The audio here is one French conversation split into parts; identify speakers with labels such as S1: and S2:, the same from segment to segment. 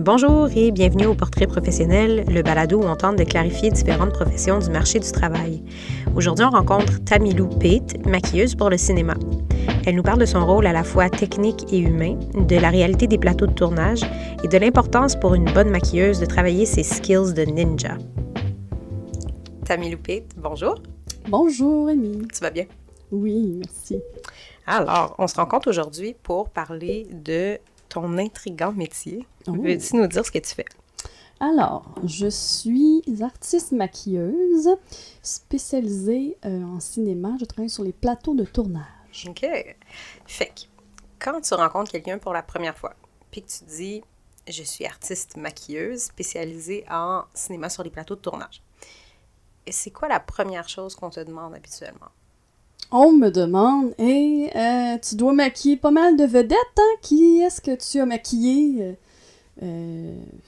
S1: Bonjour et bienvenue au Portrait professionnel, le balado où on tente de clarifier différentes professions du marché du travail. Aujourd'hui, on rencontre Tamilou Pate, maquilleuse pour le cinéma. Elle nous parle de son rôle à la fois technique et humain, de la réalité des plateaux de tournage et de l'importance pour une bonne maquilleuse de travailler ses skills de ninja. Tamilou Pate, bonjour.
S2: Bonjour, Amy.
S1: Tu vas bien?
S2: Oui, merci.
S1: Alors, on se rencontre aujourd'hui pour parler de ton intriguant métier.
S2: Oh.
S1: Veux-tu nous dire ce que tu fais?
S2: Alors, je suis artiste maquilleuse spécialisée en cinéma. Je travaille sur les plateaux de tournage.
S1: OK. Fait que, quand tu rencontres quelqu'un pour la première fois, puis que tu dis « Je suis artiste maquilleuse spécialisée en cinéma sur les plateaux de tournage », c'est quoi la première chose qu'on te demande habituellement?
S2: On me demande, hey, tu dois maquiller pas mal de vedettes, hein? Qui est-ce que tu as maquillé?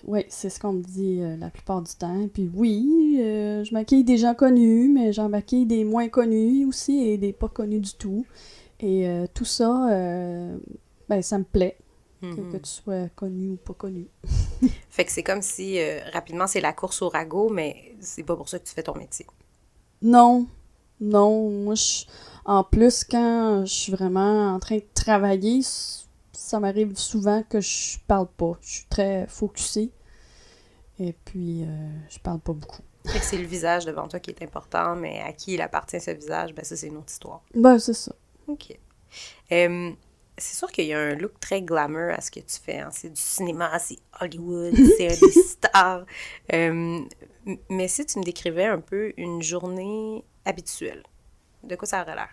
S2: Oui, c'est ce qu'on me dit la plupart du temps. Puis oui, je maquille des gens connus, mais j'en maquille des moins connus aussi et des pas connus du tout. Et tout ça, ça me plaît, que tu sois connu ou pas connu.
S1: Fait que c'est comme si, rapidement, c'est la course au ragot, mais c'est pas pour ça que tu fais ton métier.
S2: Non, moi, en plus, quand je suis vraiment en train de travailler, ça m'arrive souvent que je parle pas. Je suis très focusée. Et puis, je parle pas beaucoup.
S1: Fait que c'est le visage devant toi qui est important, mais à qui il appartient ce visage, ben ça, c'est une autre histoire.
S2: Ben, c'est ça.
S1: OK. C'est sûr qu'il y a un look très glamour à ce que tu fais. Hein? C'est du cinéma, c'est Hollywood, c'est des stars. Mais si tu me décrivais un peu une journée habituelle, de quoi ça aurait l'air?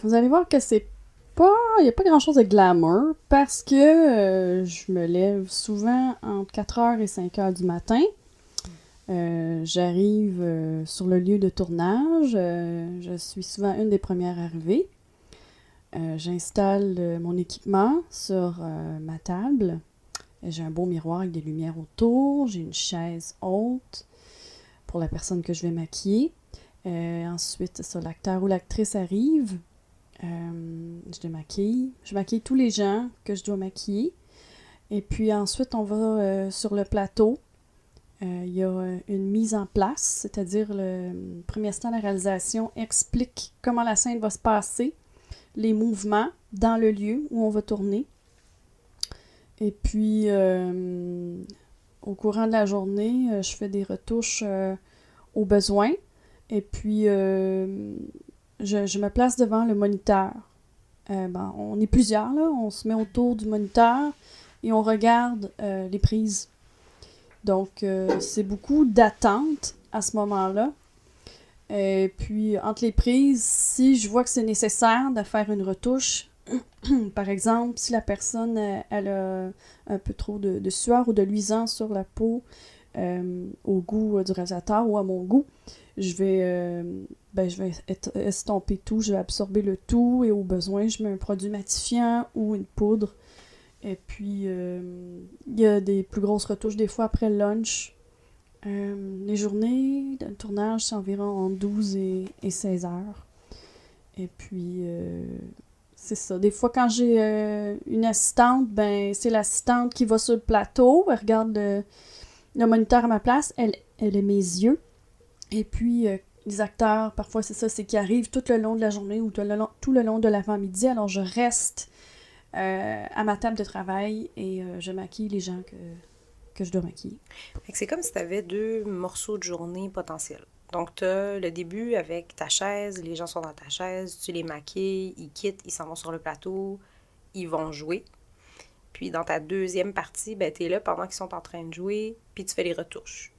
S2: Vous allez voir que c'est pas... Il n'y a pas grand-chose de glamour parce que je me lève souvent entre 4h et 5h du matin. J'arrive sur le lieu de tournage. Je suis souvent une des premières arrivées. J'installe mon équipement sur ma table. J'ai un beau miroir avec des lumières autour. J'ai une chaise haute pour la personne que je vais maquiller. Ensuite, ça, l'acteur ou l'actrice arrive. Je les maquille. Je maquille tous les gens que je dois maquiller. Et puis ensuite, on va sur le plateau. Il y a une mise en place, c'est-à-dire le premier instant de la réalisation explique comment la scène va se passer, les mouvements dans le lieu où on va tourner. Et puis, au courant de la journée, je fais des retouches aux besoins. Et puis, je me place devant le moniteur. On est plusieurs, là. On se met autour du moniteur et on regarde les prises. Donc, c'est beaucoup d'attente à ce moment-là. Et puis, entre les prises, si je vois que c'est nécessaire de faire une retouche, par exemple, si la personne elle a un peu trop de sueur ou de luisant sur la peau au goût du réalisateur ou à mon goût, je vais estomper tout, je vais absorber le tout et au besoin, je mets un produit matifiant ou une poudre. Et puis, il y a des plus grosses retouches des fois après le lunch. Les journées de tournage, c'est environ entre 12 et 16 heures. Et puis, c'est ça. Des fois, quand j'ai une assistante, c'est l'assistante qui va sur le plateau. Elle regarde le moniteur à ma place. Elle est mes yeux. Et puis, les acteurs, parfois, c'est ça, c'est qu'ils arrivent tout le long de la journée ou tout le long de l'avant-midi. Alors, je reste à ma table de travail et je maquille les gens que je dois maquiller.
S1: Fait que c'est comme si tu avais deux morceaux de journée potentiels. Donc, tu as le début avec ta chaise, les gens sont dans ta chaise, tu les maquilles, ils quittent, ils s'en vont sur le plateau, ils vont jouer. Puis, dans ta deuxième partie, tu es là pendant qu'ils sont en train de jouer, puis tu fais les retouches.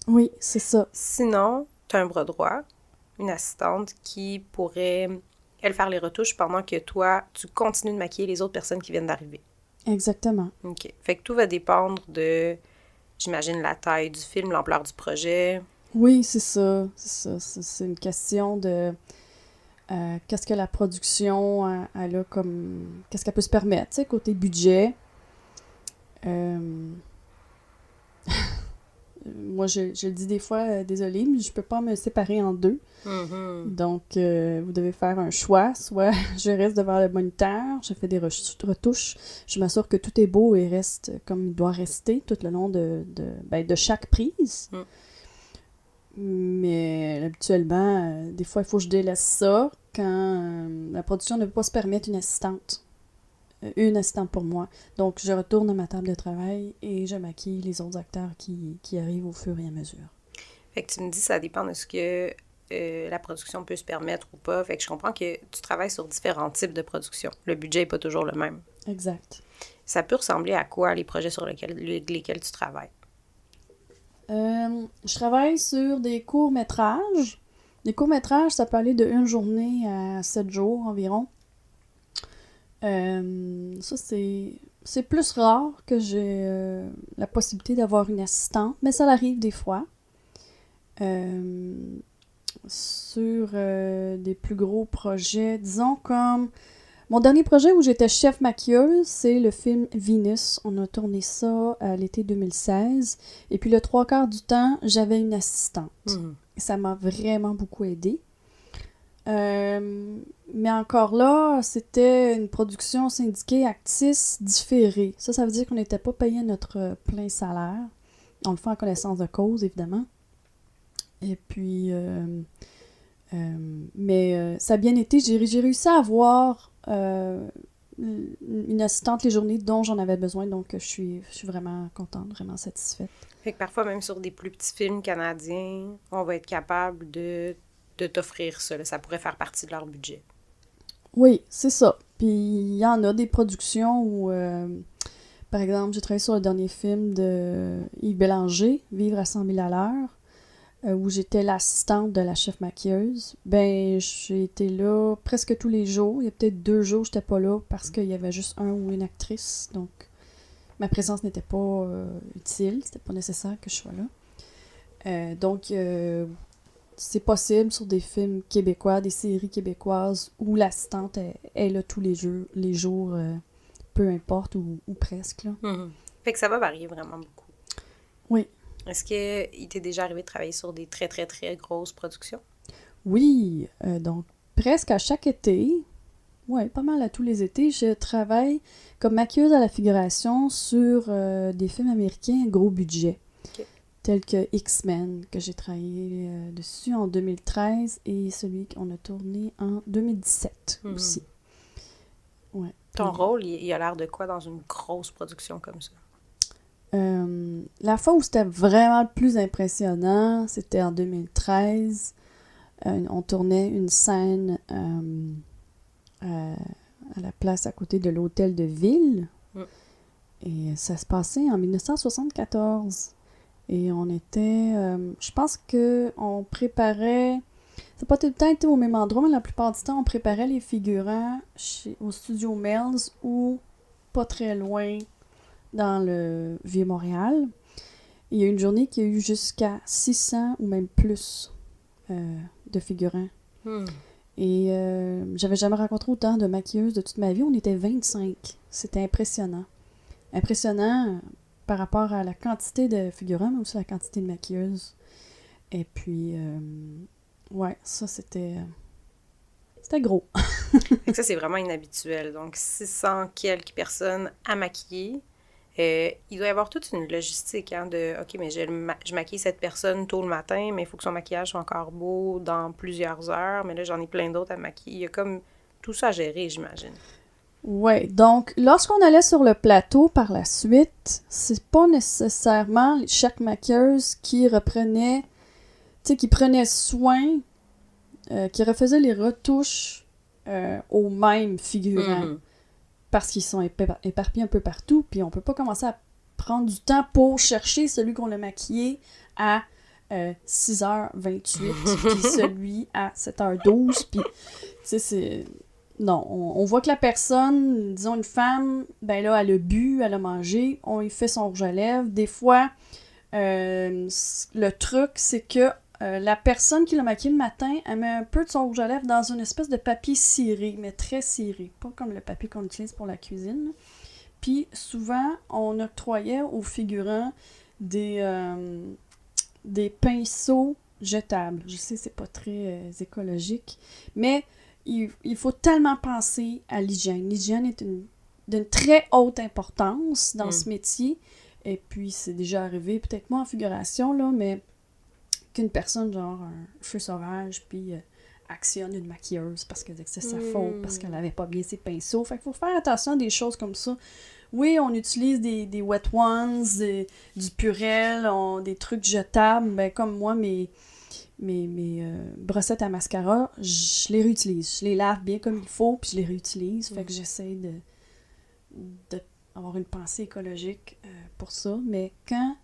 S2: Oui, c'est ça.
S1: Sinon, tu as un bras droit, une assistante qui pourrait, elle, faire les retouches pendant que toi, tu continues de maquiller les autres personnes qui viennent d'arriver.
S2: Exactement.
S1: OK. Fait que tout va dépendre de, j'imagine, la taille du film, l'ampleur du projet.
S2: Oui, c'est ça. C'est une question de qu'est-ce que la production elle a comme... Qu'est-ce qu'elle peut se permettre, tu sais, côté budget. moi, je le dis des fois, désolée, mais je peux pas me séparer en deux. Donc, vous devez faire un choix. Soit je reste devant le moniteur, je fais des retouches, je m'assure que tout est beau et reste comme il doit rester tout le long de chaque prise. Mais habituellement, des fois, il faut que je délaisse ça quand la production ne peut pas se permettre une assistante. Une assistante pour moi. Donc, je retourne à ma table de travail et je maquille les autres acteurs qui arrivent au fur et à mesure.
S1: Fait que tu me dis, ça dépend de ce que la production peut se permettre ou pas. Fait que je comprends que tu travailles sur différents types de production. Le budget n'est pas toujours le même.
S2: Exact.
S1: Ça peut ressembler à quoi, les projets sur lesquels tu travailles?
S2: Je travaille sur des courts-métrages. Les courts-métrages, ça peut aller de 1 journée à 7 jours environ. Ça, c'est plus rare que j'ai la possibilité d'avoir une assistante, mais ça arrive des fois. Sur des plus gros projets, disons comme... Mon dernier projet où j'étais chef maquilleuse, c'est le film Venus. On a tourné ça à l'été 2016. Et puis le 3/4 du temps, j'avais une assistante. Ça m'a vraiment beaucoup aidée. Mais encore là, c'était une production syndiquée Actis différée. Ça veut dire qu'on n'était pas payé notre plein salaire. On le fait en connaissance de cause, évidemment. Et puis... mais ça a bien été. J'ai réussi à avoir une assistante les journées dont j'en avais besoin. Donc, je suis vraiment contente, vraiment satisfaite.
S1: Fait que parfois, même sur des plus petits films canadiens, on va être capable de t'offrir ça. Là. Ça pourrait faire partie de leur budget.
S2: Oui, c'est ça. Puis, il y en a des productions où... par exemple, j'ai travaillé sur le dernier film de Yves Bélanger, Vivre à 100 000 à l'heure, où j'étais l'assistante de la chef maquilleuse. Ben, j'ai été là presque tous les jours. Il y a peut-être 2 jours, j'étais pas là parce qu'il y avait juste un ou une actrice. Donc, ma présence n'était pas utile. C'était pas nécessaire que je sois là. Donc, c'est possible sur des films québécois, des séries québécoises, où l'assistante est là tous les jours, peu importe, ou presque. Là.
S1: Fait que ça va varier vraiment beaucoup.
S2: Oui.
S1: Est-ce qu'il t'est déjà arrivé de travailler sur des très, très, très grosses productions?
S2: Oui, donc presque à chaque été, ouais, pas mal à tous les étés, je travaille comme maquilleuse à la figuration sur des films américains à gros budget, tels que X-Men, que j'ai travaillé dessus en 2013, et celui qu'on a tourné en 2017 aussi. Ouais.
S1: Ton rôle, il a l'air de quoi dans une grosse production comme ça?
S2: La fois où c'était vraiment le plus impressionnant, c'était en 2013. On tournait une scène à la place à côté de l'hôtel de ville. Et ça se passait en 1974. Et on était... je pense qu'on préparait... Ça n'a pas tout le temps été au même endroit, mais la plupart du temps, on préparait les figurants au studio Mel's ou pas très loin dans le Vieux-Montréal. Il y a une journée qui a eu jusqu'à 600 ou même plus de figurants. Et j'avais jamais rencontré autant de maquilleuses de toute ma vie. On était 25. C'était impressionnant. Impressionnant par rapport à la quantité de figurants, mais aussi la quantité de maquilleuses. Et puis, ouais, ça, c'était gros.
S1: Fait que ça, c'est vraiment inhabituel. Donc, 600 quelques personnes à maquiller. Il doit y avoir toute une logistique de « OK, mais je maquille cette personne tôt le matin, mais il faut que son maquillage soit encore beau dans plusieurs heures. Mais là, j'en ai plein d'autres à maquiller. » Il y a comme tout ça à gérer, j'imagine.
S2: Oui, donc lorsqu'on allait sur le plateau par la suite, c'est pas nécessairement chaque maquilleuse qui reprenait, tu sais, qui prenait soin, qui refaisait les retouches aux mêmes figurants. Parce qu'ils sont éparpillés un peu partout, puis on peut pas commencer à prendre du temps pour chercher celui qu'on a maquillé à 6h28, puis celui à 7h12, puis, tu sais, c'est... Non, on voit que la personne, disons une femme, ben là, elle a bu, elle a mangé, on lui fait son rouge à lèvres. Des fois, le truc, c'est que la personne qui l'a maquillé le matin, elle met un peu de son rouge à lèvres dans une espèce de papier ciré, mais très ciré, pas comme le papier qu'on utilise pour la cuisine. Puis souvent, on octroyait aux figurants des des pinceaux jetables. Je sais, c'est pas très écologique, mais il faut tellement penser à l'hygiène. L'hygiène est d'une très haute importance dans ce métier. Et puis, c'est déjà arrivé, peut-être moins en figuration, là, mais qu'une personne, genre un cheveu sauvage, puis actionne une maquilleuse parce que c'est sa faute, parce qu'elle avait pas bien ses pinceaux. Fait qu'il faut faire attention à des choses comme ça. Oui, on utilise des wet ones, du Purell, des trucs jetables. Ben, comme moi, mes brossettes à mascara, je les réutilise. Je les lave bien comme il faut, puis je les réutilise. Fait que j'essaie d'avoir une pensée écologique pour ça. Mais quand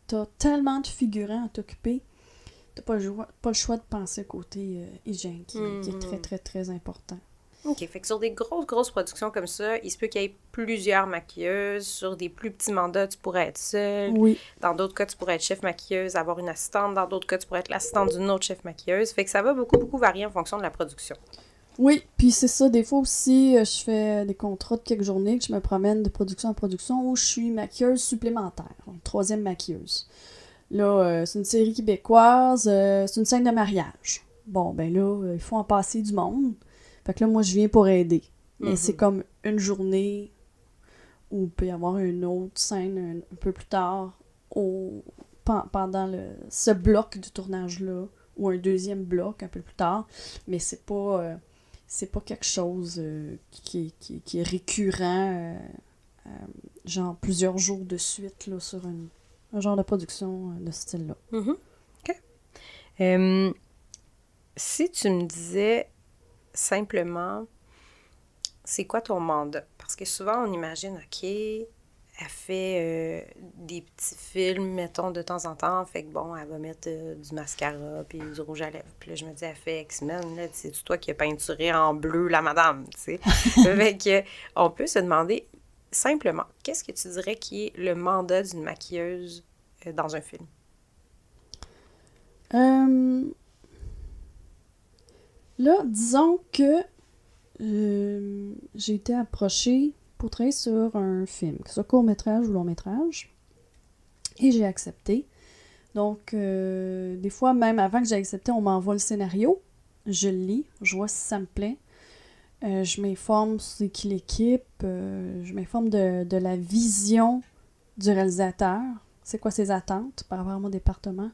S2: t'as tellement de figurants à t'occuper, t'as pas le choix de penser côté hygiène, qui est très, très, très important.
S1: OK, fait que sur des grosses productions comme ça, il se peut qu'il y ait plusieurs maquilleuses. Sur des plus petits mandats, tu pourrais être seule.
S2: Oui.
S1: Dans d'autres cas, tu pourrais être chef maquilleuse, avoir une assistante. Dans d'autres cas, tu pourrais être l'assistante d'une autre chef maquilleuse. Fait que ça va beaucoup varier en fonction de la production.
S2: Oui, puis c'est ça, des fois aussi, je fais des contrats de quelques journées que je me promène de production en production où je suis maquilleuse supplémentaire, donc 3e maquilleuse. Là, c'est une série québécoise, c'est une scène de mariage. Bon, ben là, il faut en passer du monde. Fait que là, moi, je viens pour aider. Mais c'est comme une journée où il peut y avoir une autre scène un peu plus tard, pendant ce bloc de tournage-là, ou un deuxième bloc un peu plus tard. Mais c'est pas quelque chose qui est récurrent, genre plusieurs jours de suite, là, sur un genre de production de ce style-là.
S1: OK. Si tu me disais simplement, c'est quoi ton mandat? Parce que souvent, on imagine, OK, elle fait des petits films, mettons, de temps en temps. Fait que bon, elle va mettre du mascara puis du rouge à lèvres. Puis là, je me dis, elle fait X-Men, là, c'est toi qui as peinturé en bleu la madame, tu sais. Fait que, on peut se demander simplement, qu'est-ce que tu dirais qui est le mandat d'une maquilleuse dans un film?
S2: Là, disons que j'ai été approchée pour travailler sur un film, que ce soit court-métrage ou long-métrage, et j'ai accepté. Donc, des fois, même avant que j'ai accepté, on m'envoie le scénario, je le lis, je vois si ça me plaît. Je m'informe sur qui l'équipe, je m'informe de la vision du réalisateur, c'est quoi ses attentes par rapport à mon département,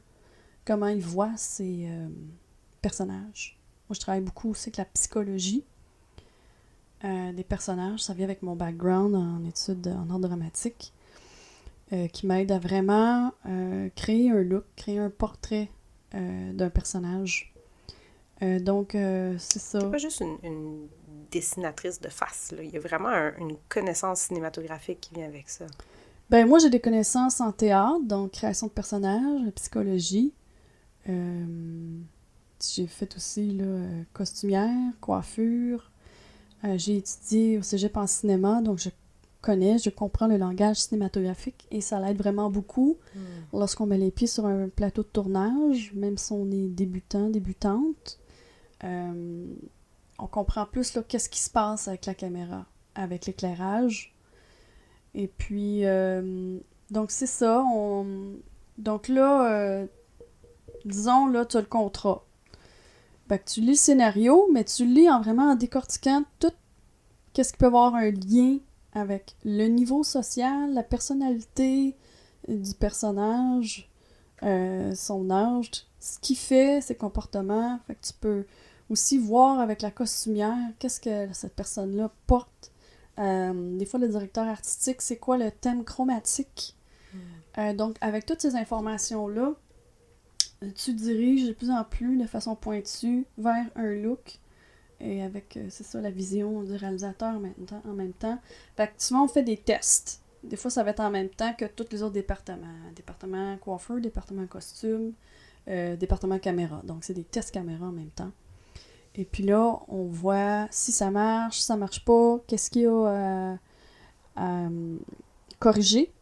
S2: comment il voit ses personnages. Moi, je travaille beaucoup aussi avec la psychologie des personnages. Ça vient avec mon background en études en art dramatique, qui m'aide à vraiment créer un look, créer un portrait d'un personnage. Donc, c'est ça.
S1: C'est pas juste une dessinatrice de face, là. Il y a vraiment une connaissance cinématographique qui vient avec ça.
S2: Ben, moi, j'ai des connaissances en théâtre, donc création de personnages, psychologie. J'ai fait aussi là, costumière, coiffure. J'ai étudié au cégep en cinéma, donc je comprends le langage cinématographique et ça l'aide vraiment beaucoup lorsqu'on met les pieds sur un plateau de tournage, même si on est débutant, débutante. On comprend plus là, qu'est-ce qui se passe avec la caméra, avec l'éclairage. Et puis, donc c'est ça. Donc là, disons, là, tu as le contrat. Fait que tu lis le scénario, mais tu le lis en décortiquant tout qu'est-ce qui peut avoir un lien avec le niveau social, la personnalité du personnage, son âge, ce qu'il fait, ses comportements. Fait que tu peux aussi voir avec la costumière qu'est-ce que cette personne-là porte. Des fois, le directeur artistique, c'est quoi le thème chromatique. Donc, avec toutes ces informations-là, tu diriges de plus en plus de façon pointue vers un look et avec, c'est ça, la vision du réalisateur en même temps. Fait que souvent, on fait des tests. Des fois, ça va être en même temps que tous les autres départements. Département coiffeur, département costume, département caméra. Donc, c'est des tests caméra en même temps. Et puis là, on voit si ça marche pas, qu'est-ce qu'il y a à corriger.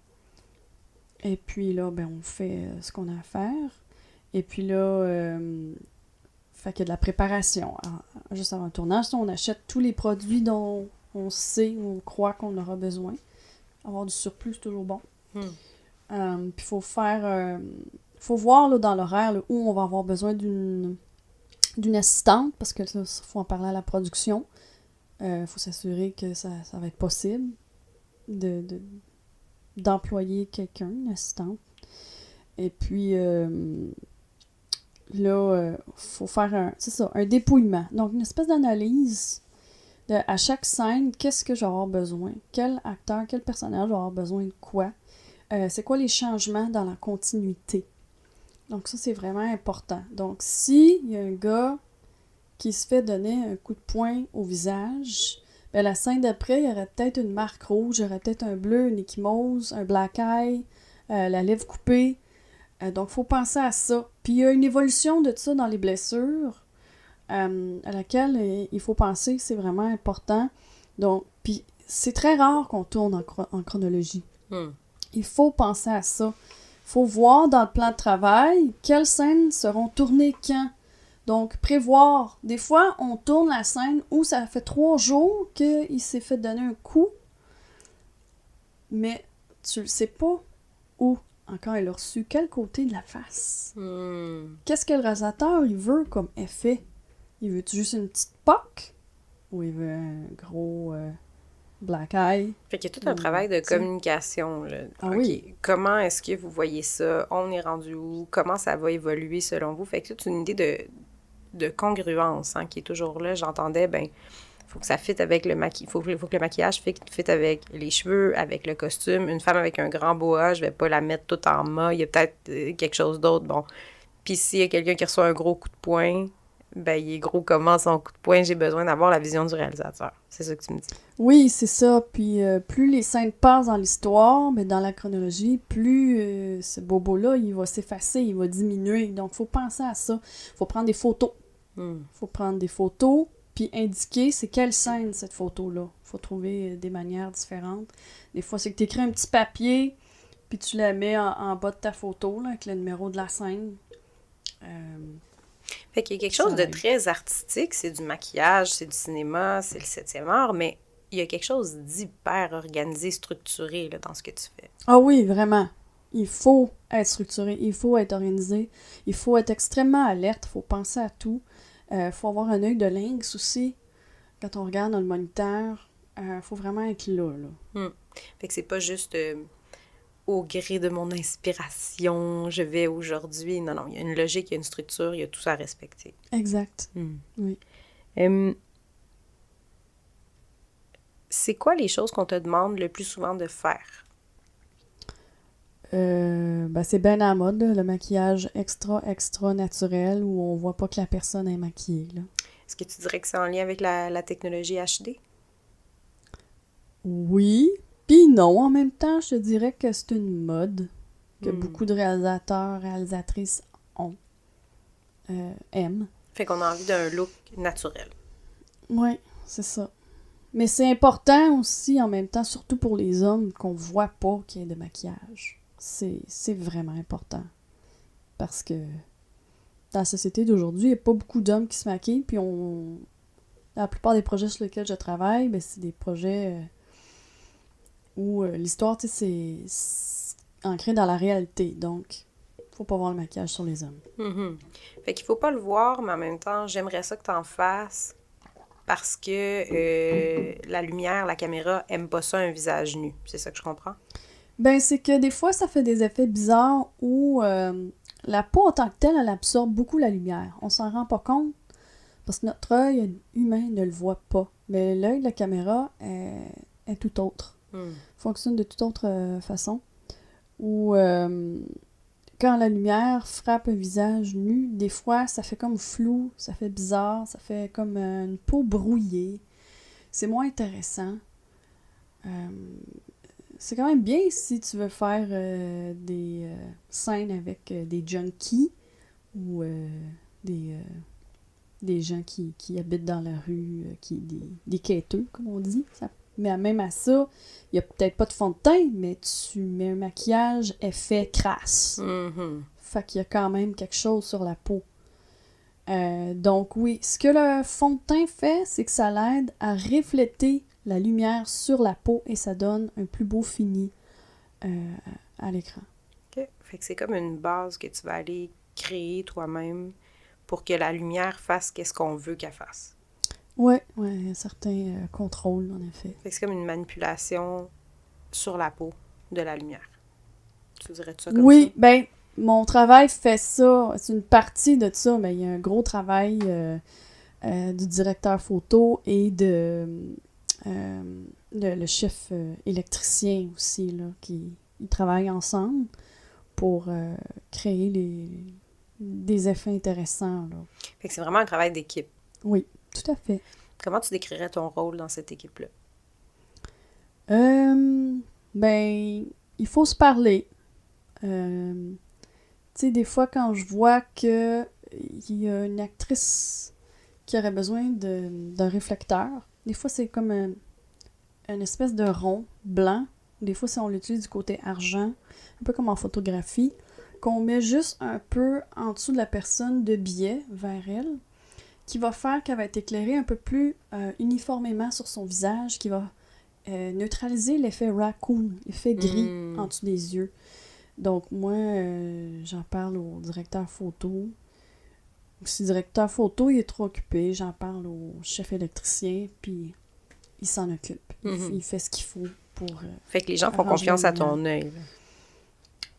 S2: Et puis là, ben, on fait ce qu'on a à faire. Et puis là, fait qu'il y a de la préparation. Juste avant le tournage, on achète tous les produits dont on sait ou on croit qu'on aura besoin. Avoir du surplus, c'est toujours bon. Puis il faut faut voir là, dans l'horaire là, où on va avoir besoin d'une assistante, parce que il faut en parler à la production. Faut s'assurer que ça va être possible d'employer quelqu'un, une assistante. Et puis, faut faire un dépouillement. Donc, une espèce d'analyse à chaque scène, qu'est-ce que je vais avoir besoin? Quel acteur, quel personnage va avoir besoin de quoi? C'est quoi les changements dans la continuité? Donc, ça, c'est vraiment important. Donc, s'il y a un gars qui se fait donner un coup de poing au visage, ben la scène d'après, il y aurait peut-être une marque rouge, il y aurait peut-être un bleu, une ecchymose, un black eye, la lèvre coupée. Donc, il faut penser à ça. Puis, il y a une évolution de ça dans les blessures à laquelle il faut penser, c'est vraiment important. Donc, puis, c'est très rare qu'on tourne en chronologie. Il faut penser à ça. Il faut voir dans le plan de travail quelles scènes seront tournées quand. Donc, prévoir. Des fois, on tourne la scène où ça fait 3 jours qu'il s'est fait donner un coup, mais tu le sais pas où encore il a reçu, quel côté de la face. Qu'est-ce que le réalisateur il veut comme effet? Il veut juste une petite poque? Ou il veut un gros black eye?
S1: Fait qu'il y a tout un travail de communication, là.
S2: Ah oui.
S1: Comment est-ce que vous voyez ça? On est rendu où? Comment ça va évoluer selon vous? Fait que c'est une idée de congruence, hein, qui est toujours là. J'entendais, faut que ça fitte avec le maquillage. Faut que le maquillage fitte avec les cheveux, avec le costume. Une femme avec un grand boa, je vais pas la mettre toute en mât. Il y a peut-être quelque chose d'autre. Bon. Puis s'il y a quelqu'un qui reçoit un gros coup de poing, il est gros comment son coup de poing. J'ai besoin d'avoir la vision du réalisateur. C'est ça que tu me dis.
S2: Oui, c'est ça. Puis plus les scènes passent dans l'histoire, mais dans la chronologie, plus ce bobo-là, il va s'effacer, il va diminuer. Donc, il faut penser à ça. Il faut prendre des photos. Faut prendre des photos, puis indiquer c'est quelle scène, cette photo-là. Il faut trouver des manières différentes. Des fois, c'est que tu écris un petit papier, puis tu la mets en bas de ta photo, là, avec le numéro de la scène.
S1: Fait qu'il y a quelque chose de très artistique. C'est du maquillage, c'est du cinéma, c'est le 7e art, mais il y a quelque chose d'hyper organisé, structuré là, dans ce que tu fais.
S2: Ah oui, vraiment. Il faut être structuré, il faut être organisé, il faut être extrêmement alerte, il faut penser à tout. Il faut avoir un œil de lynx aussi. Quand on regarde dans le moniteur, il faut vraiment être là.
S1: Fait que c'est pas juste au gré de mon inspiration, je vais aujourd'hui. Non, il y a une logique, il y a une structure, il y a tout ça à respecter.
S2: Exact. Oui.
S1: C'est quoi les choses qu'on te demande le plus souvent de faire?
S2: C'est bien à la mode, là, le maquillage extra naturel où on voit pas que la personne est maquillée. Là.
S1: Est-ce que tu dirais que c'est en lien avec la technologie HD?
S2: Oui, puis non. En même temps, je te dirais que c'est une mode que beaucoup de réalisateurs, réalisatrices aiment.
S1: Fait qu'on a envie d'un look naturel.
S2: Oui, c'est ça. Mais c'est important aussi, en même temps, surtout pour les hommes, qu'on voit pas qu'il y ait de maquillage. C'est vraiment important. Parce que dans la société d'aujourd'hui, il n'y a pas beaucoup d'hommes qui se maquillent, puis la plupart des projets sur lesquels je travaille, c'est des projets où l'histoire, c'est ancré dans la réalité. Donc, faut pas voir le maquillage sur les hommes.
S1: Fait qu'il faut pas le voir, mais en même temps, j'aimerais ça que t'en fasses parce que la lumière, la caméra aime pas ça, un visage nu. C'est ça que je comprends?
S2: C'est que des fois, ça fait des effets bizarres où la peau en tant que telle, elle absorbe beaucoup la lumière. On s'en rend pas compte parce que notre œil humain ne le voit pas. Mais l'œil de la caméra est tout autre. Fonctionne de toute autre façon. Ou quand la lumière frappe un visage nu, des fois, ça fait comme flou, ça fait bizarre, ça fait comme une peau brouillée. C'est moins intéressant. C'est quand même bien si tu veux faire des scènes avec des junkies ou des gens qui habitent dans la rue, des quêteux, comme on dit. Mais même à ça, il n'y a peut-être pas de fond de teint, mais tu mets un maquillage effet crasse. Fait qu'il y a quand même quelque chose sur la peau. Donc oui, ce que le fond de teint fait, c'est que ça l'aide à refléter la lumière sur la peau et ça donne un plus beau fini à l'écran.
S1: OK. Fait que c'est comme une base que tu vas aller créer toi-même pour que la lumière fasse qu'est-ce qu'on veut qu'elle fasse.
S2: Ouais, un certain contrôle, en effet.
S1: Fait que c'est comme une manipulation sur la peau de la lumière. Tu dirais ça comme ça?
S2: Oui, ben, mon travail fait ça. C'est une partie de ça, mais il y a un gros travail du directeur photo et le chef électricien aussi, là, qui ils travaillent ensemble pour créer des effets intéressants, là.
S1: Fait que c'est vraiment un travail d'équipe.
S2: Oui, tout à fait.
S1: Comment tu décrirais ton rôle dans cette équipe-là?
S2: Ben, il faut se parler. Tu sais, des fois, quand je vois que il y a une actrice qui aurait besoin d'un réflecteur, des fois, c'est comme une espèce de rond blanc. Des fois, on l'utilise du côté argent, un peu comme en photographie, qu'on met juste un peu en dessous de la personne de biais vers elle, qui va faire qu'elle va être éclairée un peu plus uniformément sur son visage, qui va neutraliser l'effet raccoon, l'effet gris en dessous des yeux. Donc moi, j'en parle au directeur photo. Si le directeur photo il est trop occupé, j'en parle au chef électricien, puis il s'en occupe. Il fait ce qu'il faut pour...
S1: fait que les gens font confiance à ton œil.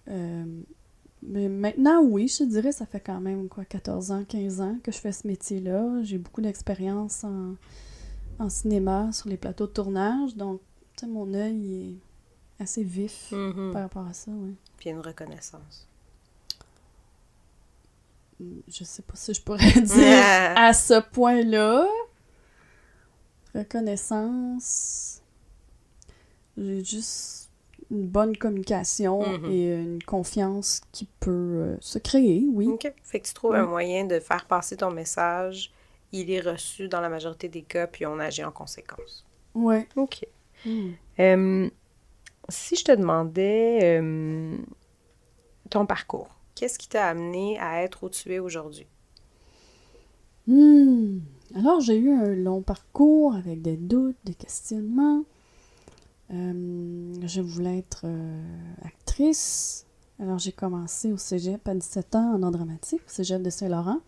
S2: Mais maintenant, oui, je te dirais, ça fait quand même 14 ans, 15 ans que je fais ce métier-là. J'ai beaucoup d'expérience en cinéma, sur les plateaux de tournage, donc tu sais, mon œil est assez vif par rapport à ça, oui.
S1: Puis il y a une reconnaissance.
S2: Je sais pas si je pourrais dire à ce point-là. Reconnaissance. J'ai juste une bonne communication et une confiance qui peut se créer, oui.
S1: OK. Fait que tu trouves un moyen de faire passer ton message. Il est reçu dans la majorité des cas, puis on agit en conséquence.
S2: Ouais.
S1: OK. Si je te demandais ton parcours, qu'est-ce qui t'a amené à être où tu es aujourd'hui?
S2: Alors, j'ai eu un long parcours avec des doutes, des questionnements. Je voulais être actrice. Alors, j'ai commencé au cégep à 17 ans en art dramatique, au cégep de Saint-Laurent,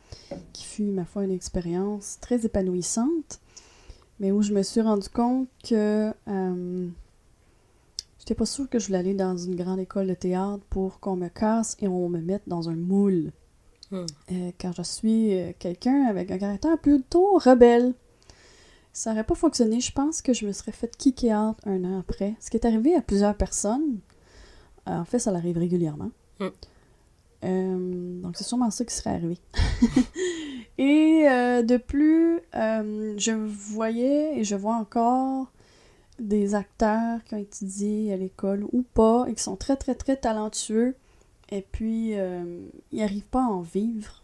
S2: qui fut, ma foi, une expérience très épanouissante, mais où je me suis rendu compte que j'étais pas sûre que je voulais aller dans une grande école de théâtre pour qu'on me casse et on me mette dans un moule. Car je suis quelqu'un avec un caractère plutôt rebelle. Ça n'aurait pas fonctionné. Je pense que je me serais fait kicker out un an après. Ce qui est arrivé à plusieurs personnes. En fait, ça l'arrive régulièrement. Donc, c'est sûrement ça qui serait arrivé. Et de plus, je voyais et je vois encore des acteurs qui ont étudié à l'école ou pas et qui sont très, très, très talentueux. Et puis, ils n'arrivent pas à en vivre.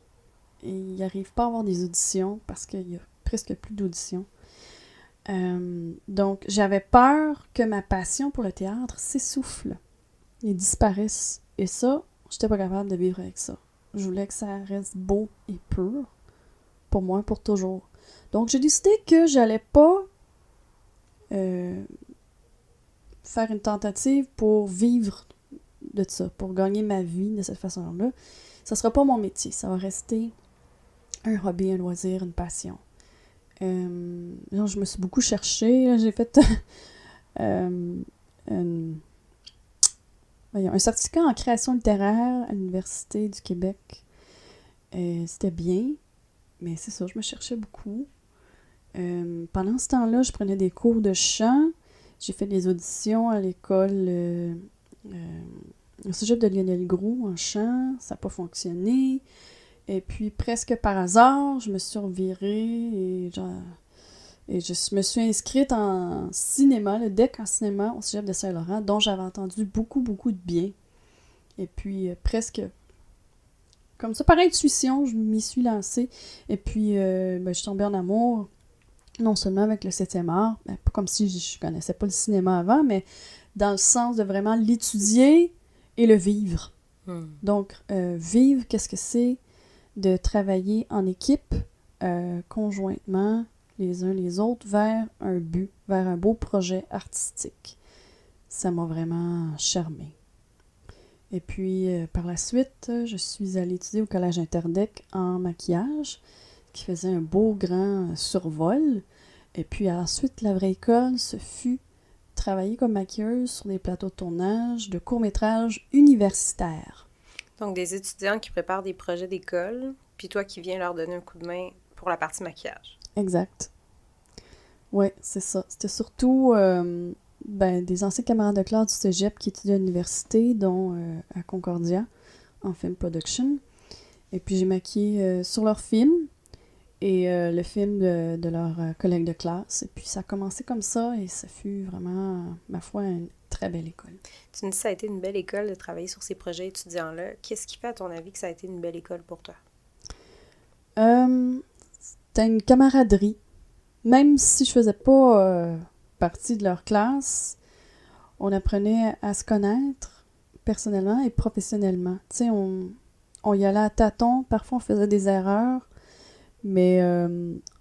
S2: Et ils n'arrivent pas à avoir des auditions parce qu'il y a presque plus d'auditions. Donc, j'avais peur que ma passion pour le théâtre s'essouffle et disparaisse. Et ça, j'étais pas capable de vivre avec ça. Je voulais que ça reste beau et pur pour moi, pour toujours. Donc, j'ai décidé que j'allais pas faire une tentative pour vivre de ça, pour gagner ma vie de cette façon-là. Ça sera pas mon métier, ça va rester un hobby, un loisir, une passion. Là, je me suis beaucoup cherchée. J'ai fait un certificat en création littéraire à l'Université du Québec. C'était bien, mais c'est ça, je me cherchais beaucoup. Pendant ce temps-là, je prenais des cours de chant. J'ai fait des auditions à l'école au cégep de Lionel Groulx en chant. Ça n'a pas fonctionné. Et puis, presque par hasard, je me suis revirée et je me suis inscrite en cinéma, le DEC en cinéma au cégep de Saint-Laurent, dont j'avais entendu beaucoup, beaucoup de bien. Et puis, presque comme ça, par intuition, je m'y suis lancée. Et puis, je suis tombée en amour, non seulement avec le 7e art, pas comme si je connaissais pas le cinéma avant, mais dans le sens de vraiment l'étudier et le vivre. Donc, vivre, qu'est-ce que c'est? De travailler en équipe, conjointement, les uns les autres, vers un but, vers un beau projet artistique. Ça m'a vraiment charmée. Et puis, par la suite, je suis allée étudier au Collège Interdec en maquillage, qui faisait un beau grand survol. Et puis ensuite, la vraie école, ce fut travailler comme maquilleuse sur des plateaux de tournage de courts-métrages universitaires.
S1: Donc, des étudiants qui préparent des projets d'école, puis toi qui viens leur donner un coup de main pour la partie maquillage.
S2: Exact. Ouais, c'est ça. C'était surtout des anciens camarades de classe du cégep qui étudiaient à l'université, dont à Concordia, en film production. Et puis j'ai maquillé sur leur film et le film de leur collègue de classe. Et puis ça a commencé comme ça et ça fut vraiment, ma foi, une très belle école.
S1: Tu me dis que ça a été une belle école de travailler sur ces projets étudiants-là. Qu'est-ce qui fait, à ton avis, que ça a été une belle école pour toi?
S2: C'était une camaraderie. Même si je faisais pas partie de leur classe, on apprenait à se connaître personnellement et professionnellement. Tu sais, on y allait à tâtons, parfois on faisait des erreurs, mais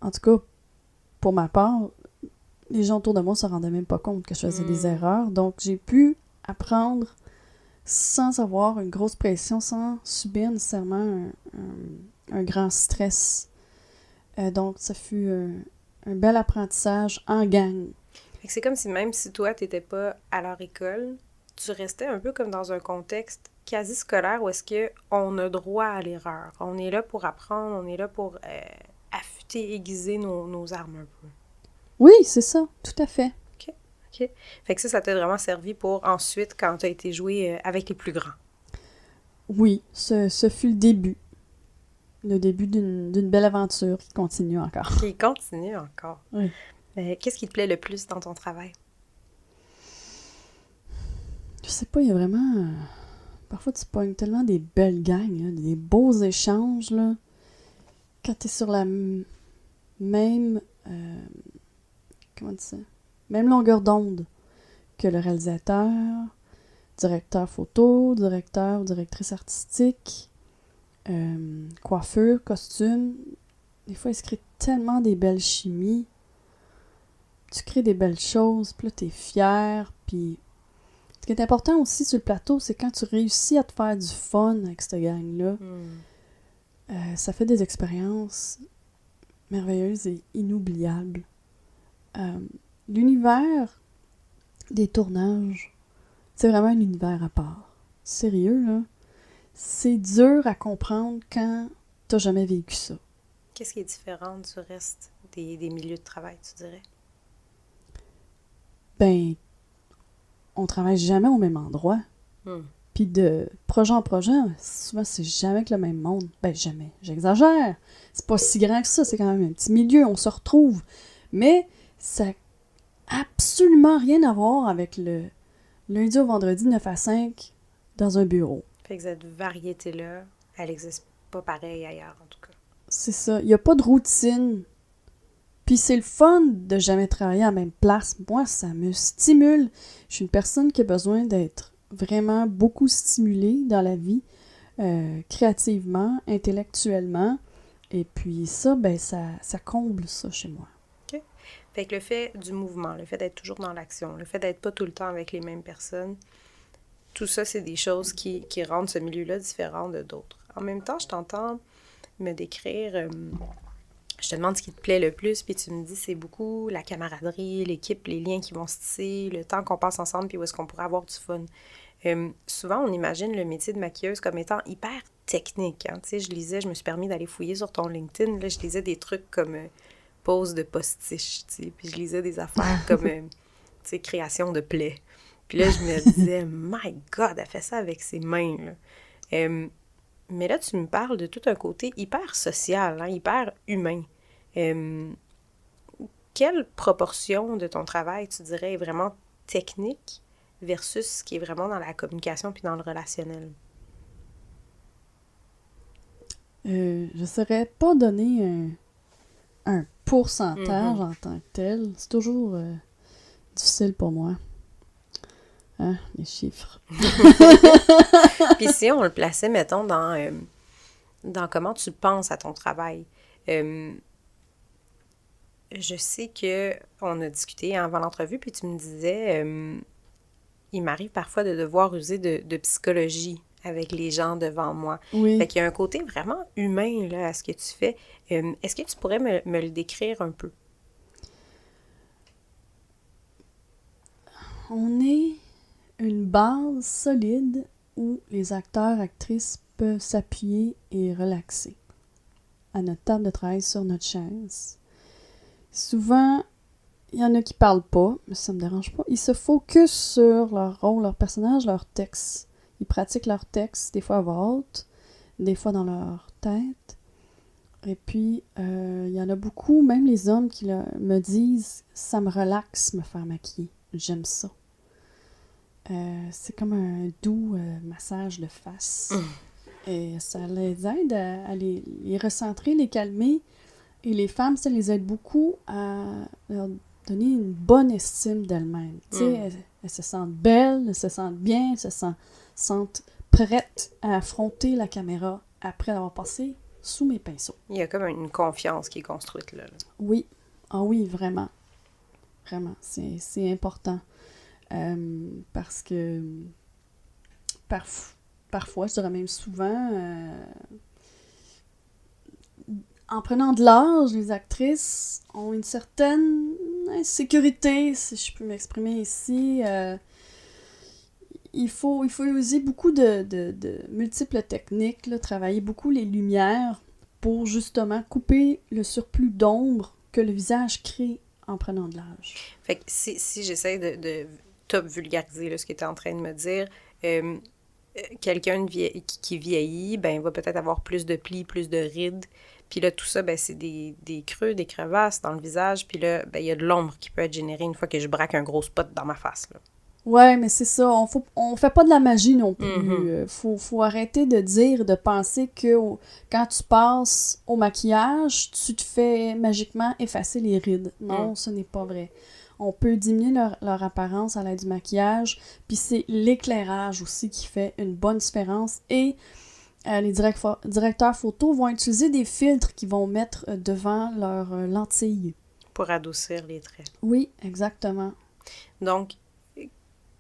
S2: en tout cas, pour ma part, les gens autour de moi ne se rendaient même pas compte que je faisais des erreurs. Donc, j'ai pu apprendre sans avoir une grosse pression, sans subir nécessairement un grand stress. Donc, ça fut un bel apprentissage en gang.
S1: Fait que c'est comme si même si toi, t'étais pas à leur école, tu restais un peu comme dans un contexte quasi scolaire où est-ce qu'on a droit à l'erreur. On est là pour apprendre, on est là pour affûter, aiguiser nos armes un peu.
S2: Oui, c'est ça, tout à fait.
S1: OK. Fait que ça t'a vraiment servi pour ensuite, quand t'as été joué avec les plus grands.
S2: Oui, ce fut le début. Le début d'une belle aventure qui continue encore.
S1: Qui continue encore.
S2: Oui.
S1: Qu'est-ce qui te plaît le plus dans ton travail?
S2: Je sais pas, il y a vraiment... parfois, tu pognes tellement des belles gangs, là, des beaux échanges, là. Quand t'es sur la même... comment dire ça? Même longueur d'onde que le réalisateur, directeur photo, directeur ou directrice artistique, coiffure, costume. Des fois, il se crée tellement des belles chimies. Tu crées des belles choses, puis là, t'es fier, puis... Ce qui est important aussi sur le plateau, c'est quand tu réussis à te faire du fun avec cette gang-là. Ça fait des expériences merveilleuses et inoubliables. L'univers des tournages, c'est vraiment un univers à part. Sérieux, là. C'est dur à comprendre quand t'as jamais vécu ça.
S1: Qu'est-ce qui est différent du reste des milieux de travail, tu dirais?
S2: Ben, on travaille jamais au même endroit. Puis de projet en projet, souvent c'est jamais avec le même monde. Ben jamais, j'exagère. C'est pas si grand que ça, c'est quand même un petit milieu, on se retrouve. Mais ça n'a absolument rien à voir avec le lundi au vendredi 9 à 5 dans un bureau.
S1: Fait que cette variété-là, elle n'existe pas pareil ailleurs, en tout cas.
S2: C'est ça, il n'y a pas de routine. Puis c'est le fun de jamais travailler à la même place. Moi, ça me stimule. Je suis une personne qui a besoin d'être vraiment beaucoup stimulée dans la vie, créativement, intellectuellement. Et puis ça, ben ça comble ça chez moi.
S1: OK. Fait que le fait du mouvement, le fait d'être toujours dans l'action, le fait d'être pas tout le temps avec les mêmes personnes, tout ça, c'est des choses qui rendent ce milieu-là différent de d'autres. En même temps, je t'entends me décrire... je te demande ce qui te plaît le plus, puis tu me dis c'est beaucoup la camaraderie, l'équipe, les liens qui vont se tisser, le temps qu'on passe ensemble, puis où est-ce qu'on pourrait avoir du fun. Souvent, on imagine le métier de maquilleuse comme étant hyper technique. Hein? Tu sais, je me suis permis d'aller fouiller sur ton LinkedIn, là, je lisais des trucs comme pose de postiche, tu sais, puis je lisais des affaires comme, tu sais, création de plaies. Puis là, je me disais, my God, elle fait ça avec ses mains, là. Mais là, tu me parles de tout un côté hyper social, hein, hyper humain. Quelle proportion de ton travail, tu dirais, est vraiment technique versus ce qui est vraiment dans la communication puis dans le relationnel?
S2: Je ne saurais pas donner un pourcentage en tant que tel. C'est toujours difficile pour moi. Hein, les chiffres.
S1: Puis si on le plaçait, mettons, dans comment tu penses à ton travail. Je sais qu'on a discuté avant l'entrevue, puis tu me disais il m'arrive parfois de devoir user de psychologie avec les gens devant moi.
S2: Oui.
S1: Fait qu'il y a un côté vraiment humain là, à ce que tu fais. Est-ce que tu pourrais me le décrire un peu?
S2: On est une base solide où les acteurs, actrices peuvent s'appuyer et relaxer à notre table de travail sur notre chaise. Souvent, il y en a qui parlent pas, mais ça me dérange pas. Ils se focusent sur leur rôle, leur personnage, leur texte. Ils pratiquent leur texte, des fois à voix haute, des fois dans leur tête. Et puis, il y en a beaucoup, même les hommes, qui me disent « ça me relaxe me faire maquiller, j'aime ça ». C'est comme un doux massage de face. Et ça les aide à les recentrer, les calmer. Et les femmes, ça les aide beaucoup à leur donner une bonne estime d'elles-mêmes. Tu sais, elles se sentent belles, elles se sentent bien, elles se sentent prêtes à affronter la caméra après avoir passé sous mes pinceaux.
S1: Il y a comme une confiance qui est construite là.
S2: Oui. Ah oui, vraiment. Vraiment, c'est important. Parce que parfois, je dirais même souvent, en prenant de l'âge, les actrices ont une certaine insécurité, si je peux m'exprimer ici. Il faut user beaucoup de multiples techniques, là, travailler beaucoup les lumières pour justement couper le surplus d'ombre que le visage crée en prenant de l'âge.
S1: Fait que si j'essaie de top vulgariser là, ce que tu es en train de me dire, quelqu'un qui vieillit, ben va peut-être avoir plus de plis, plus de rides. Puis là, tout ça, ben c'est des creux, des crevasses dans le visage. Puis là, ben il y a de l'ombre qui peut être générée une fois que je braque un gros spot dans ma face, là.
S2: Ouais, mais c'est ça. On fait pas de la magie non plus. Faut arrêter de dire, de penser que quand tu passes au maquillage, tu te fais magiquement effacer les rides. Non, ce n'est pas vrai. On peut diminuer leur apparence à l'aide du maquillage, puis c'est l'éclairage aussi qui fait une bonne différence. Et les directeurs photos vont utiliser des filtres qu'ils vont mettre devant leurs lentilles.
S1: Pour adoucir les traits.
S2: Oui, exactement.
S1: Donc,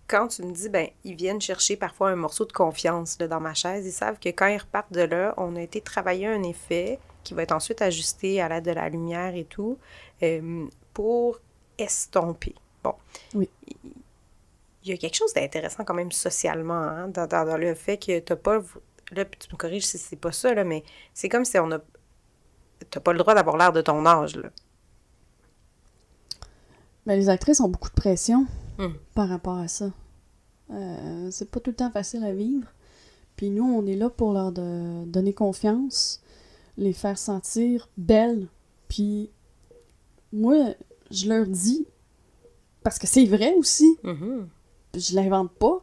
S1: quand tu me dis, ben ils viennent chercher parfois un morceau de confiance là, dans ma chaise, ils savent que quand ils repartent de là, on a été travailler un effet qui va être ensuite ajusté à l'aide de la lumière et tout, pour estomper. Bon.
S2: Oui.
S1: Il y a quelque chose d'intéressant quand même socialement, hein, dans le fait que t'as pas... Là, tu me corriges si c'est pas ça, là, mais c'est comme si t'as pas le droit d'avoir l'air de ton âge, là.
S2: Ben, les actrices ont beaucoup de pression par rapport à ça. C'est pas tout le temps facile à vivre. Puis nous, on est là pour leur donner confiance, les faire sentir belles. Puis moi, je leur dis, parce que c'est vrai aussi, je l'invente pas.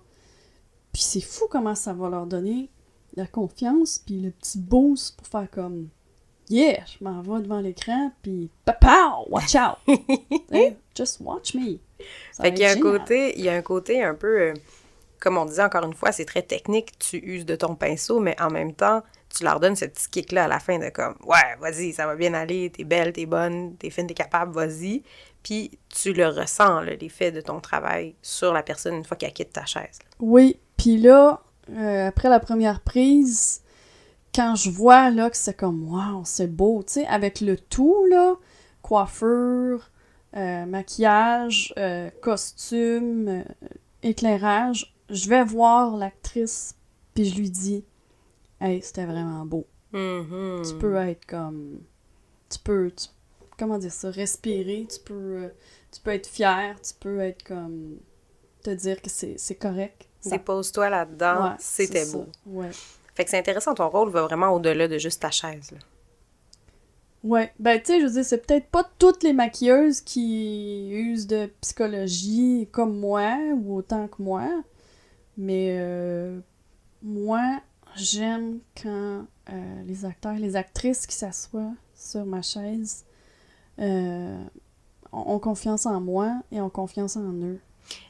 S2: Puis c'est fou comment ça va leur donner la confiance, puis le petit boost pour faire comme yeah, je m'en vais devant l'écran, puis papa, watch out! Hey, just watch me!
S1: Fait qu'il y a un côté un peu, comme on disait encore une fois, c'est très technique, tu uses de ton pinceau, mais en même temps, tu leur donnes ce petit kick-là à la fin de comme ouais, vas-y, ça va bien aller, t'es belle, t'es bonne, t'es fine, t'es capable, vas-y. Puis tu le ressens, là, l'effet de ton travail sur la personne une fois qu'elle quitte ta chaise. Là.
S2: Oui, puis là, après la première prise, quand je vois là que c'est comme wow, c'est beau, tu sais, avec le tout, là, coiffure, maquillage, costume, éclairage, je vais voir l'actrice, puis je lui dis hey, c'était vraiment beau. Tu peux être comme... comment dire ça? Respirer, tu peux être fier, tu peux être comme... te dire que c'est correct.
S1: C'est pose-toi là-dedans,
S2: ouais,
S1: c'était beau.
S2: Ouais.
S1: Fait que c'est intéressant, ton rôle va vraiment au-delà de juste ta chaise, là.
S2: Ouais, ben tu sais, je veux dire, c'est peut-être pas toutes les maquilleuses qui usent de psychologie comme moi, ou autant que moi, mais moi, j'aime quand les acteurs et les actrices qui s'assoient sur ma chaise ont confiance en moi et ont confiance en eux.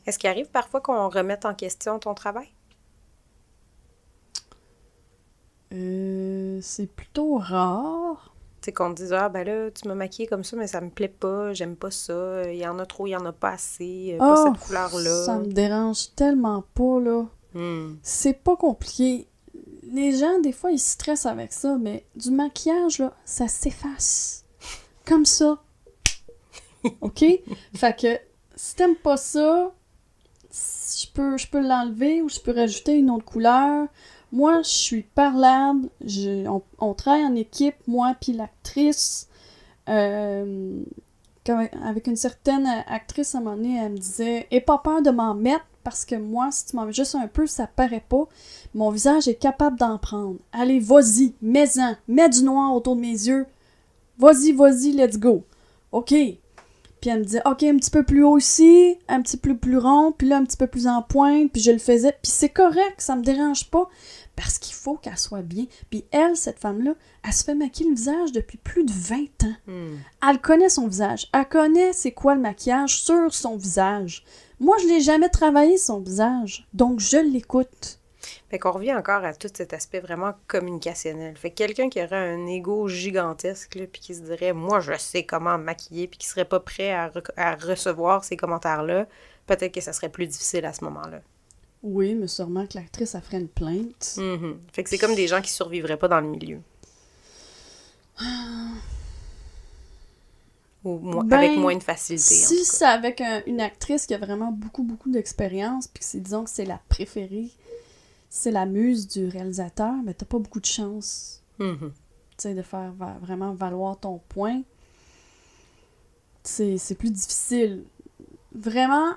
S1: Est-ce qu'il arrive parfois qu'on remette en question ton travail?
S2: C'est plutôt rare.
S1: sais, qu'on te dise, ah, ben là, tu m'as maquillée comme ça, mais ça me plaît pas, j'aime pas ça, il y en a trop, il y en a pas assez, pas
S2: Oh,
S1: cette couleur-là.
S2: ça me dérange tellement pas, là. C'est pas compliqué. Les gens, des fois, ils stressent avec ça, mais du maquillage, là, ça s'efface. Comme ça. OK? Fait que, si t'aimes pas ça, je peux l'enlever ou je peux rajouter une autre couleur. Moi, je suis parlable. On travaille en équipe, moi puis l'actrice. Avec une certaine actrice, à un moment donné, elle me disait « Aie pas peur de m'en mettre, parce que moi, si tu m'en mets juste un peu, ça paraît pas. Mon visage est capable d'en prendre. Allez, vas-y, mets-en. Mets du noir autour de mes yeux. Vas-y, let's go. OK. » Puis elle me disait « OK, un petit peu plus haut ici, un petit peu plus rond, puis là, un petit peu plus en pointe. » Puis je le faisais. Puis c'est correct, ça me dérange pas, parce qu'il faut qu'elle soit bien. Puis elle, cette femme-là, elle se fait maquiller le visage depuis plus de 20 ans. Elle connaît son visage. Elle connaît c'est quoi le maquillage sur son visage. Moi, je l'ai jamais travaillé, son visage. Donc, je l'écoute.
S1: Fait qu'on revient encore à tout cet aspect vraiment communicationnel. Fait que quelqu'un qui aurait un ego gigantesque, là, puis qui se dirait « Moi, je sais comment me maquiller », puis qui serait pas prêt à recevoir ces commentaires-là, peut-être que ça serait plus difficile à ce moment-là.
S2: Oui, mais sûrement que l'actrice, elle ferait une plainte.
S1: Fait que c'est comme des gens qui survivraient pas dans le milieu. Ou avec moins de facilité.
S2: Si c'est avec une actrice qui a vraiment beaucoup d'expérience, puis que disons que c'est la préférée, c'est la muse du réalisateur, mais t'as pas beaucoup de chance. Tu sais, de faire vraiment valoir ton point. C'est plus difficile. Vraiment,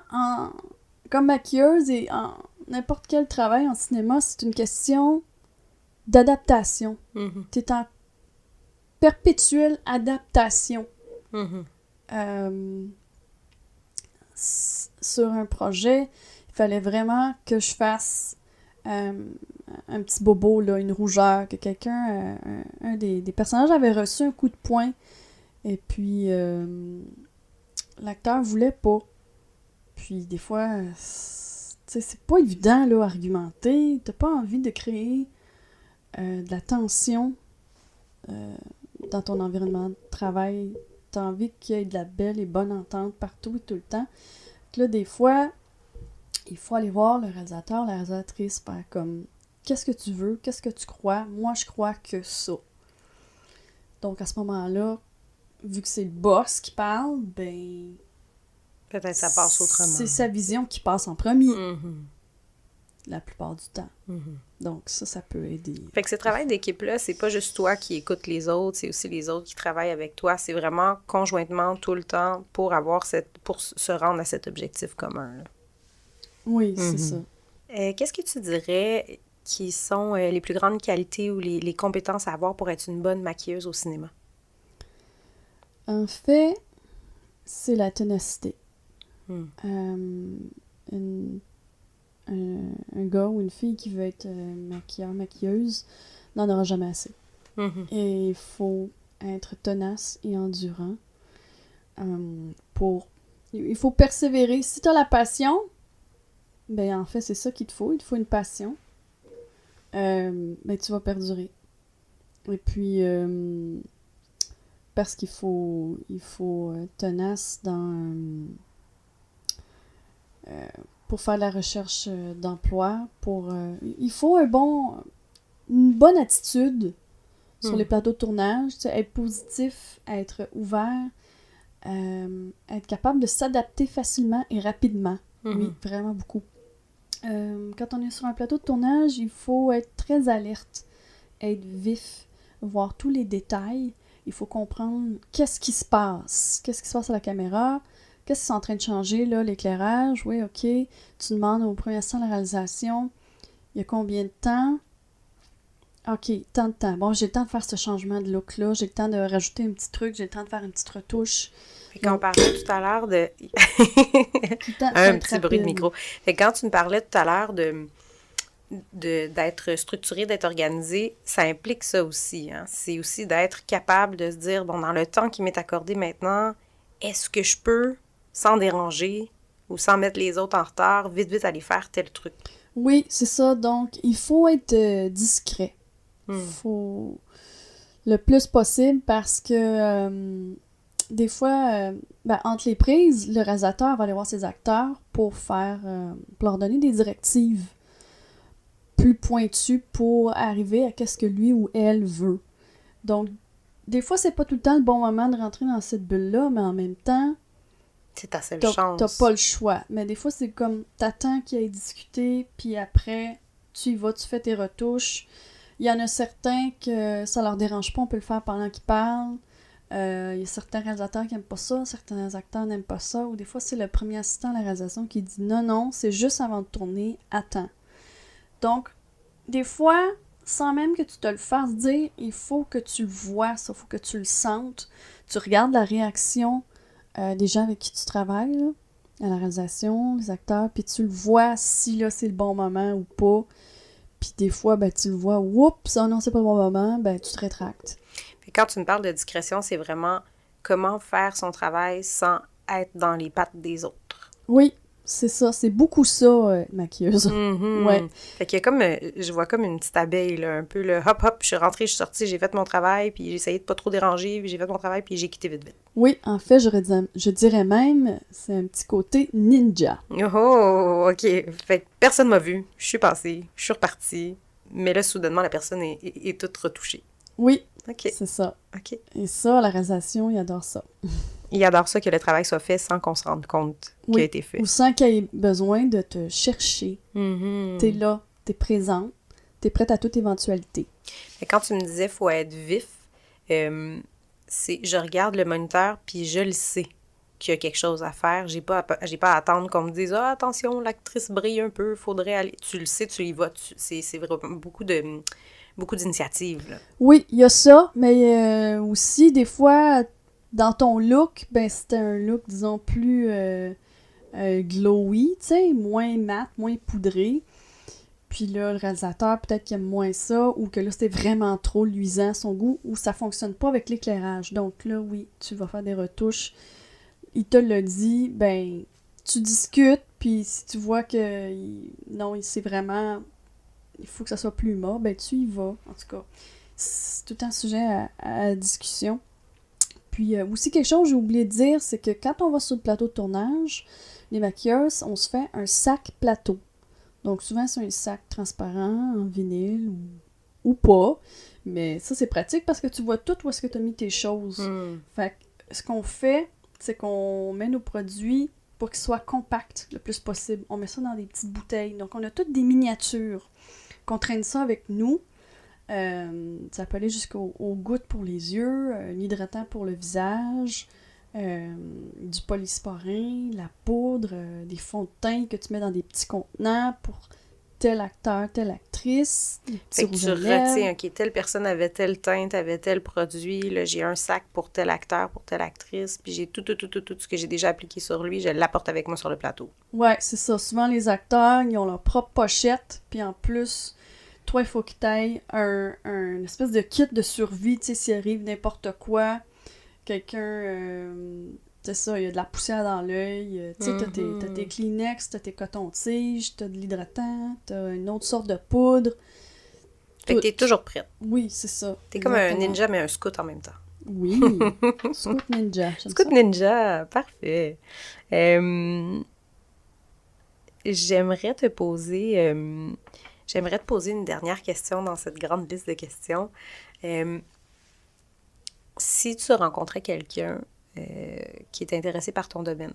S2: comme maquilleuse et en n'importe quel travail en cinéma, c'est une question d'adaptation. T'es en perpétuelle adaptation. Sur un projet, il fallait vraiment que je fasse un petit bobo, là, une rougeur, que quelqu'un, un des personnages avait reçu un coup de poing, et puis l'acteur voulait pas. Puis des fois, c'est pas évident là, à argumenter, t'as pas envie de créer de la tension dans ton environnement de travail. T'as envie qu'il y ait de la belle et bonne entente partout et tout le temps. Donc là, des fois, il faut aller voir le réalisateur, la réalisatrice, faire comme « Qu'est-ce que tu veux? Qu'est-ce que tu crois? Moi, je crois que ça. » Donc, à ce moment-là, vu que c'est le boss qui parle, ben...
S1: peut-être ça passe autrement.
S2: C'est sa vision qui passe en premier. La plupart du temps. Donc ça peut aider.
S1: Fait que ce travail d'équipe-là, c'est pas juste toi qui écoutes les autres, c'est aussi les autres qui travaillent avec toi. C'est vraiment conjointement tout le temps pour se rendre à cet objectif commun. Là.
S2: Oui, c'est ça.
S1: Qu'est-ce que tu dirais qui sont les plus grandes qualités ou les compétences à avoir pour être une bonne maquilleuse au cinéma?
S2: En fait, c'est la ténacité. Un gars ou une fille qui veut être maquilleur, maquilleuse, n'en aura jamais assez. Et il faut être tenace et endurant. Il faut persévérer. Si tu as la passion, ben en fait, c'est ça qu'il te faut. Il te faut une passion. Ben tu vas perdurer. Et puis, parce qu'il faut tenace pour faire la recherche d'emploi, il faut une bonne attitude sur les plateaux de tournage, être positif, être ouvert, être capable de s'adapter facilement et rapidement. Oui, vraiment beaucoup. Quand on est sur un plateau de tournage, il faut être très alerte, être vif, voir tous les détails. Il faut comprendre qu'est-ce qui se passe à la caméra. Qu'est-ce qui est en train de changer, là, l'éclairage? Oui, OK. Tu demandes au premier instant la réalisation. Il y a combien de temps? OK, tant de temps. Bon, j'ai le temps de faire ce changement de look-là. J'ai le temps de rajouter un petit truc. J'ai le temps de faire une petite retouche.
S1: Fait qu'on parlait tout à l'heure de... un petit bruit de micro. Fait que quand tu me parlais tout à l'heure d'être structuré, d'être organisé, ça implique ça aussi. Hein? C'est aussi d'être capable de se dire, bon, dans le temps qui m'est accordé maintenant, est-ce que je peux... sans déranger ou sans mettre les autres en retard, vite aller faire tel truc.
S2: Oui, c'est ça. Donc, il faut être discret. Le plus possible parce que des fois, entre les prises, le réalisateur va aller voir ses acteurs pour leur donner des directives plus pointues pour arriver à qu'est-ce que lui ou elle veut. Donc, des fois, c'est pas tout le temps le bon moment de rentrer dans cette bulle-là, mais en même temps,
S1: C'est ta seule
S2: t'as
S1: chance.
S2: pas le choix. Mais des fois, c'est comme, t'attends qu'il ait discuté, puis après, tu y vas, tu fais tes retouches. Il y en a certains que ça leur dérange pas, on peut le faire pendant qu'ils parlent. Il y a certains réalisateurs qui n'aiment pas ça, certains acteurs n'aiment pas ça, ou des fois, c'est le premier assistant à la réalisation qui dit non, c'est juste avant de tourner, attends. Donc, des fois, sans même que tu te le fasses dire, il faut que tu le vois, ça, il faut que tu le sentes. Tu regardes la réaction des gens avec qui tu travailles, là, à la réalisation, les acteurs, puis tu le vois si là c'est le bon moment ou pas. Puis des fois, tu le vois, oups, non, c'est pas le bon moment, tu te rétractes.
S1: Puis quand tu me parles de discrétion, c'est vraiment comment faire son travail sans être dans les pattes des autres.
S2: Oui, c'est ça, c'est beaucoup ça, maquilleuse.
S1: Mm-hmm.
S2: Ouais.
S1: Fait qu'il y a comme, je vois comme une petite abeille, là, un peu le hop, je suis rentrée, je suis sortie, j'ai fait mon travail, puis j'ai essayé de pas trop déranger, puis j'ai fait mon travail, puis j'ai quitté vite.
S2: Oui, en fait, je dirais même, c'est un petit côté ninja.
S1: Oh, OK. Fait que personne m'a vu, je suis passée, je suis repartie, mais là, soudainement, la personne est toute retouchée.
S2: Oui,
S1: OK.
S2: c'est ça.
S1: OK.
S2: Et ça, la réalisation, il adore ça.
S1: Il adore ça que le travail soit fait sans qu'on se rende compte qu'il a été fait.
S2: Ou sans qu'il ait besoin de te chercher.
S1: Mm-hmm.
S2: T'es là, t'es présente, t'es prête à toute éventualité.
S1: Et quand tu me disais qu'il faut être vif, je regarde le moniteur puis je le sais qu'il y a quelque chose à faire. J'ai pas à attendre qu'on me dise « Ah, attention, l'actrice brille un peu, faudrait aller... » Tu le sais, tu y vas. C'est vraiment beaucoup d'initiatives, là.
S2: Oui, il y a ça, mais aussi, des fois, dans ton look, c'est un look, disons, plus glowy, tu sais, moins mat, moins poudré. Puis là, le réalisateur, peut-être qu'il aime moins ça, ou que là, c'était vraiment trop luisant à son goût, ou ça fonctionne pas avec l'éclairage. Donc là, oui, tu vas faire des retouches. Il te le dit, tu discutes, puis si tu vois que non, c'est vraiment... Il faut que ça soit plus mat, tu y vas. En tout cas, c'est tout un sujet à discussion. Puis aussi, quelque chose que j'ai oublié de dire, c'est que quand on va sur le plateau de tournage, les maquilleuses, on se fait un sac plateau. Donc souvent, c'est un sac transparent, en vinyle ou pas. Mais ça, c'est pratique parce que tu vois tout où est-ce que tu as mis tes choses. Fait que ce qu'on fait, c'est qu'on met nos produits pour qu'ils soient compacts le plus possible. On met ça dans des petites bouteilles. Donc, on a toutes des miniatures. Qu'on traîne ça avec nous. Ça peut aller jusqu'aux gouttes pour les yeux, un hydratant pour le visage, du polysporin, la poudre, des fonds de teint que tu mets dans des petits contenants pour tel acteur, telle actrice.
S1: Fait que tu retiens, OK, telle personne avait telle teinte, avait tel produit, là, j'ai un sac pour tel acteur, pour telle actrice, puis j'ai tout ce que j'ai déjà appliqué sur lui, je l'apporte avec moi sur le plateau.
S2: Ouais, c'est ça. Souvent, les acteurs, ils ont leur propre pochette, puis en plus... Toi, il faut que tu aies un espèce de kit de survie, tu sais, s'il arrive n'importe quoi, quelqu'un, c'est ça, il y a de la poussière dans l'œil, tu sais, t'as tes Kleenex, t'as tes cotons-tiges, t'as de l'hydratant, t'as une autre sorte de poudre.
S1: Fait que t'es toujours prête.
S2: Oui, c'est ça.
S1: T'es
S2: exactement.
S1: comme un ninja, mais un scout en même temps.
S2: Oui, scout ninja.
S1: Scout ça. Ninja, parfait. J'aimerais te poser une dernière question dans cette grande liste de questions. Si tu rencontrais quelqu'un qui est intéressé par ton domaine,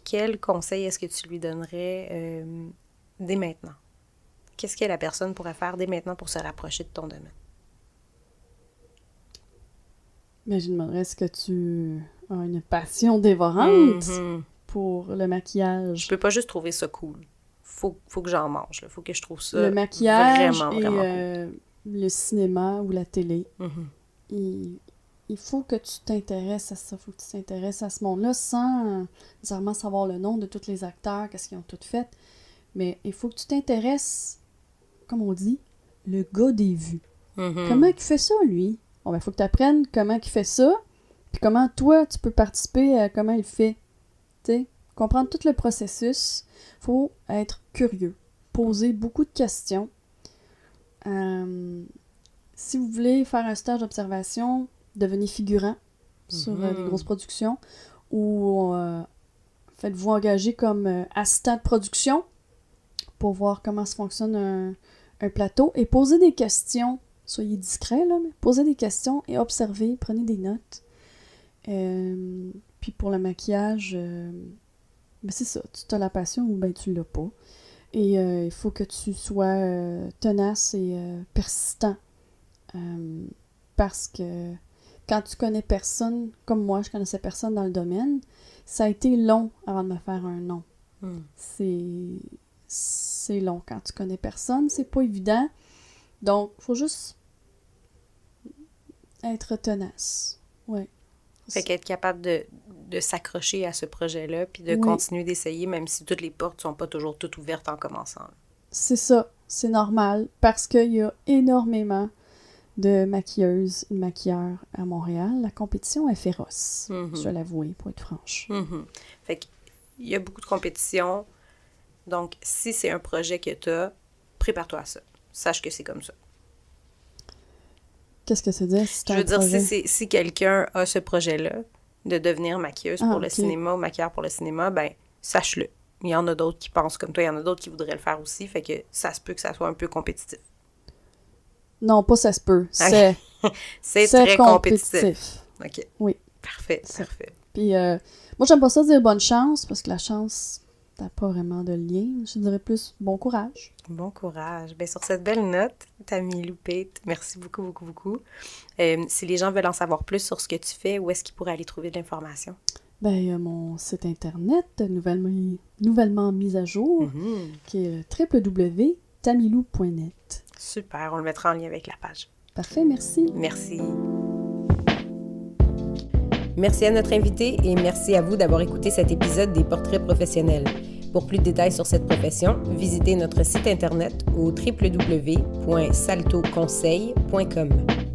S1: quel conseil est-ce que tu lui donnerais dès maintenant? Qu'est-ce que la personne pourrait faire dès maintenant pour se rapprocher de ton domaine?
S2: Mais je demanderais, est-ce que tu as une passion dévorante pour le maquillage?
S1: Je peux pas juste trouver ça cool. Faut que j'en mange. Faut que je trouve ça
S2: le maquillage
S1: vraiment
S2: et
S1: cool.
S2: Le cinéma ou la télé.
S1: Mm-hmm.
S2: Il faut que tu t'intéresses à ça. Il faut que tu t'intéresses à ce monde-là sans nécessairement savoir le nom de tous les acteurs, qu'est-ce qu'ils ont tout fait. Mais il faut que tu t'intéresses, comme on dit, le gars des vues.
S1: Mm-hmm.
S2: Comment il fait ça, lui? Bon, il faut que tu apprennes comment il fait ça, puis comment toi, tu peux participer à comment il fait. Tu sais, comprendre tout le processus. Faut être curieux. Poser beaucoup de questions. Si vous voulez faire un stage d'observation, devenez figurant sur des grosses productions ou faites-vous engager comme assistant de production pour voir comment ça fonctionne un plateau et posez des questions. Soyez discret, là, mais posez des questions et observez, prenez des notes. Puis pour le maquillage, ben c'est ça, tu as la passion ou ben tu l'as pas. Et il faut que tu sois tenace et persistant. Parce que quand tu connais personne, comme moi, je connaissais personne dans le domaine, ça a été long avant de me faire un nom. C'est long quand tu connais personne, c'est pas évident. Donc, il faut juste être tenace. Ouais.
S1: Fait qu'être capable de s'accrocher à ce projet-là puis de continuer d'essayer, même si toutes les portes sont pas toujours toutes ouvertes en commençant.
S2: C'est ça, c'est normal, parce qu'il y a énormément de maquilleuses et maquilleurs à Montréal. La compétition est féroce, je dois l'avouer, pour être franche.
S1: Fait qu'il y a beaucoup de compétition. Donc, si c'est un projet que tu as, prépare-toi à ça. Sache que c'est comme ça.
S2: Qu'est-ce que ça veut dire?
S1: Je veux dire, si quelqu'un a ce projet-là, de devenir maquilleuse pour le cinéma ou maquilleur pour le cinéma, ben sache-le. Il y en a d'autres qui pensent comme toi, il y en a d'autres qui voudraient le faire aussi, fait que ça se peut que ça soit un peu compétitif.
S2: Non, pas ça se peut.
S1: C'est très compétitif. OK.
S2: Oui.
S1: Parfait.
S2: Puis, moi, j'aime pas ça dire bonne chance, parce que la chance, t'as pas vraiment de lien. Je dirais plus bon courage.
S1: Bon courage. Bien, sur cette belle note, Tamilou Pate, merci beaucoup, beaucoup, beaucoup. Si les gens veulent en savoir plus sur ce que tu fais, où est-ce qu'ils pourraient aller trouver de l'information?
S2: Ben, mon site internet, nouvellement mis à jour, qui est www.tamilou.net.
S1: Super, on le mettra en lien avec la page.
S2: Parfait, merci.
S1: Merci. Merci à notre invité et merci à vous d'avoir écouté cet épisode des Portraits professionnels. Pour plus de détails sur cette profession, visitez notre site internet au www.saltoconseil.com.